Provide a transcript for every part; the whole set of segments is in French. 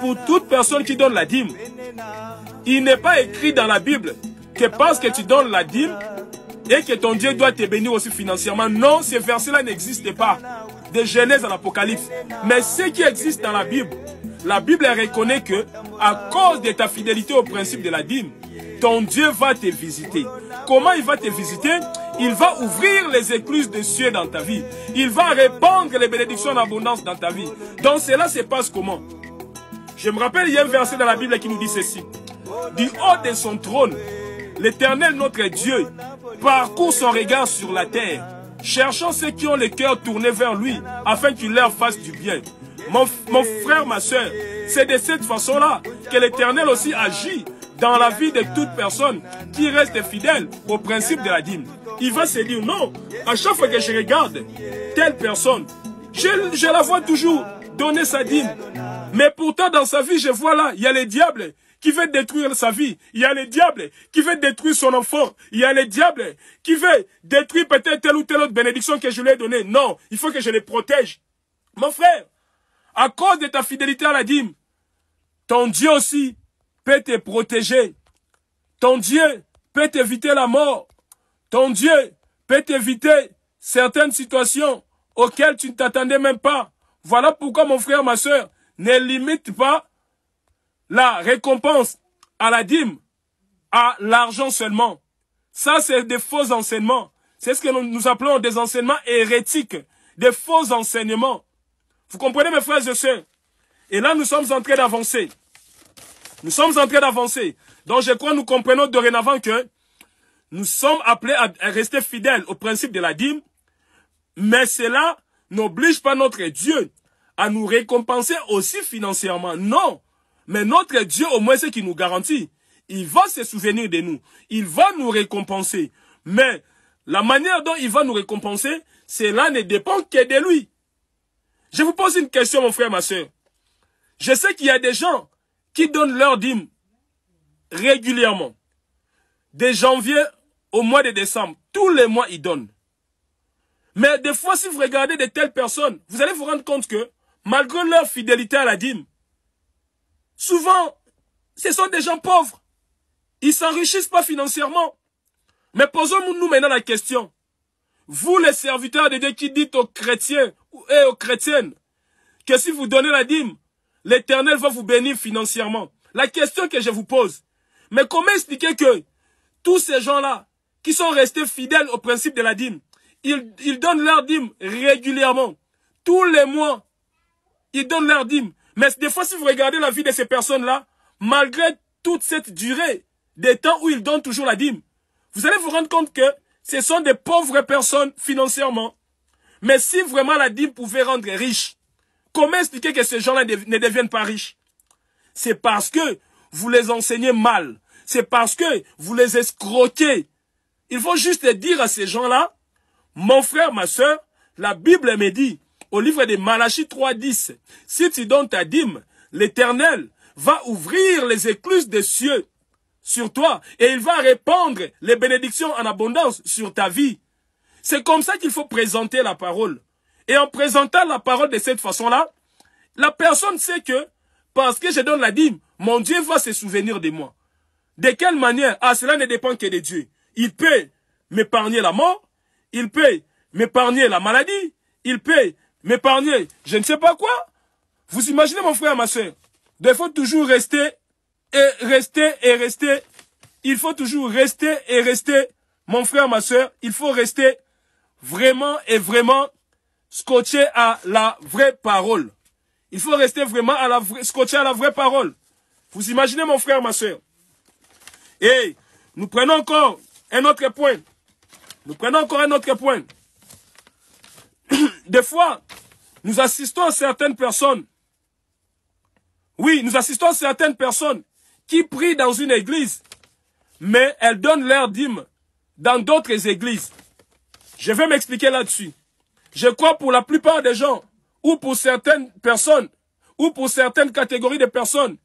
pour toute personne qui donne la dîme, il n'est pas écrit dans la Bible que parce que tu donnes la dîme et que ton Dieu doit te bénir aussi financièrement. Non, ces versets-là n'existent pas. De Genèse à l'Apocalypse. Mais ce qui existe dans la Bible reconnaît que, à cause de ta fidélité au principe de la dîme, ton Dieu va te visiter. Comment il va te visiter? Il va ouvrir les écluses des cieux dans ta vie. Il va répandre les bénédictions en abondance dans ta vie. Donc cela se passe comment? Je me rappelle, il y a un verset dans la Bible qui nous dit ceci. Du haut de son trône, l'Éternel notre Dieu parcourt son regard sur la terre, cherchant ceux qui ont le cœur tourné vers lui, afin qu'il leur fasse du bien. Mon frère, ma soeur, c'est de cette façon-là que l'Éternel aussi agit dans la vie de toute personne qui reste fidèle au principe de la dîme. Il va se dire, non, à chaque fois que je regarde telle personne, je la vois toujours donner sa dîme. Mais pourtant, dans sa vie, je vois là, il y a le diable qui veut détruire sa vie. Il y a le diable qui veut détruire son enfant. Il y a le diable qui veut détruire peut-être telle ou telle autre bénédiction que je lui ai donnée. Non, il faut que je les protège. Mon frère, à cause de ta fidélité à la dîme, ton Dieu aussi peut te protéger. Ton Dieu peut t'éviter la mort. Ton Dieu peut t'éviter certaines situations auxquelles tu ne t'attendais même pas. Voilà pourquoi, mon frère, ma soeur, ne limite pas la récompense à la dîme, à l'argent seulement. Ça, c'est des faux enseignements. C'est ce que nous appelons des enseignements hérétiques, des faux enseignements. Vous comprenez, mes frères et sœurs? Et là, nous sommes en train d'avancer. Nous sommes en train d'avancer. Donc, je crois que nous comprenons dorénavant que nous sommes appelés à rester fidèles au principe de la dîme, mais cela n'oblige pas notre Dieu à nous récompenser aussi financièrement. Non. Mais notre Dieu, au moins, c'est qui nous garantit. Il va se souvenir de nous. Il va nous récompenser. Mais la manière dont il va nous récompenser, cela ne dépend que de lui. Je vous pose une question, mon frère, ma soeur. Je sais qu'il y a des gens qui donnent leur dîme régulièrement. De janvier au mois de décembre, tous les mois, ils donnent. Mais des fois, si vous regardez de telles personnes, vous allez vous rendre compte que, malgré leur fidélité à la dîme, souvent, ce sont des gens pauvres. Ils ne s'enrichissent pas financièrement. Mais posons-nous maintenant la question. Vous, les serviteurs de Dieu qui dites aux chrétiens et aux chrétiennes que si vous donnez la dîme, l'Éternel va vous bénir financièrement. La question que je vous pose, mais comment expliquer que tous ces gens-là qui sont restés fidèles au principe de la dîme, ils donnent leur dîme régulièrement. Tous les mois, ils donnent leur dîme. Mais des fois, si vous regardez la vie de ces personnes-là, malgré toute cette durée des temps où ils donnent toujours la dîme, vous allez vous rendre compte que ce sont des pauvres personnes financièrement. Mais si vraiment la dîme pouvait rendre riche, comment expliquer que ces gens-là ne deviennent pas riches? C'est parce que vous les enseignez mal. C'est parce que vous les escroquez. Il faut juste dire à ces gens-là, mon frère, ma soeur, la Bible me dit, au livre de Malachie 3.10, si tu donnes ta dîme, l'Éternel va ouvrir les écluses des cieux sur toi et il va répandre les bénédictions en abondance sur ta vie. C'est comme ça qu'il faut présenter la parole. Et en présentant la parole de cette façon-là, la personne sait que parce que je donne la dîme, mon Dieu va se souvenir de moi. De quelle manière? Ah, cela ne dépend que de Dieu. Il peut m'épargner la mort, il peut m'épargner la maladie, il peut m'épargner je ne sais pas quoi. Vous imaginez, mon frère, ma soeur, il faut toujours rester et rester et rester. Il faut toujours rester et rester. Mon frère, ma soeur, il faut rester vraiment et vraiment scotché à la vraie parole. Il faut rester vraiment scotché à la vraie parole. Vous imaginez, mon frère, ma soeur. Et nous prenons encore un autre point. Nous prenons encore un autre point. Des fois, nous assistons à certaines personnes. Oui, nous assistons à certaines personnes qui prient dans une église, mais elles donnent leur dîme dans d'autres églises. Je vais m'expliquer là-dessus. Je crois pour la plupart des gens, ou pour certaines personnes, ou pour certaines catégories de personnes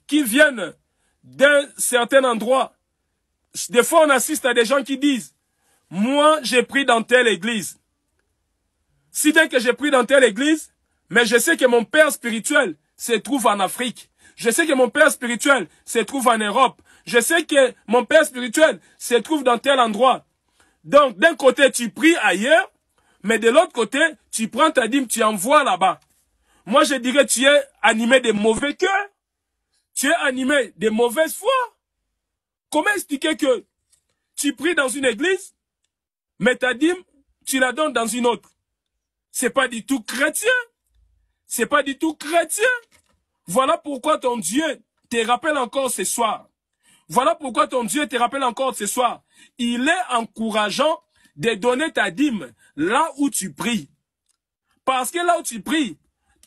qui viennent d'un certain endroit, des fois on assiste à des gens qui disent, moi j'ai pris dans telle église. Si bien que j'ai pris dans telle église, mais je sais que mon père spirituel, se trouve en Afrique. Je sais que mon père spirituel se trouve en Europe. Je sais que mon père spirituel se trouve dans tel endroit. Donc, d'un côté, tu pries ailleurs, mais de l'autre côté, tu prends ta dîme, tu envoies là-bas. Moi, je dirais, tu es animé de mauvais cœurs. Tu es animé de mauvaise foi. Comment expliquer que tu pries dans une église, mais ta dîme, tu la donnes dans une autre? C'est pas du tout chrétien. C'est pas du tout chrétien. Voilà pourquoi ton Dieu te rappelle encore ce soir. Voilà pourquoi ton Dieu te rappelle encore ce soir. Il est encourageant de donner ta dîme là où tu pries. Parce que là où tu pries,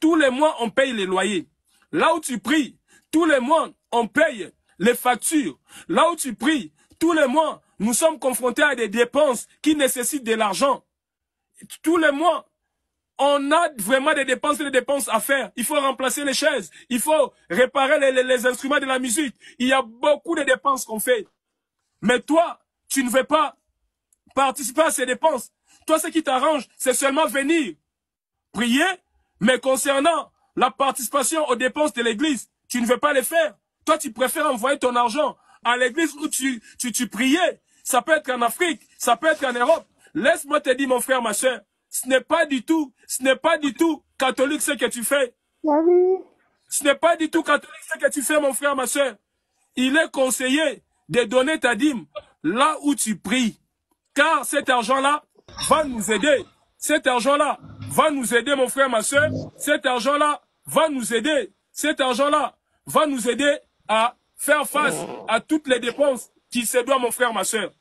tous les mois on paye les loyers. Là où tu pries, tous les mois on paye les factures. Là où tu pries, tous les mois nous sommes confrontés à des dépenses qui nécessitent de l'argent. Tous les mois, on a vraiment des dépenses à faire. Il faut remplacer les chaises. Il faut réparer les instruments de la musique. Il y a beaucoup de dépenses qu'on fait. Mais toi, tu ne veux pas participer à ces dépenses. Toi, ce qui t'arrange, c'est seulement venir prier. Mais concernant la participation aux dépenses de l'église, tu ne veux pas les faire. Toi, tu préfères envoyer ton argent à l'église où tu priais. Ça peut être en Afrique, ça peut être en Europe. Laisse-moi te dire, mon frère, ma soeur, ce n'est pas du tout catholique ce que tu fais. Ce n'est pas du tout catholique ce que tu fais, mon frère, ma soeur. Il est conseillé de donner ta dîme là où tu pries. Car cet argent-là va nous aider. Cet argent-là va nous aider, mon frère, ma soeur. Cet argent-là va nous aider. Cet argent-là va nous aider à faire face à toutes les dépenses qui se doivent, mon frère, ma soeur.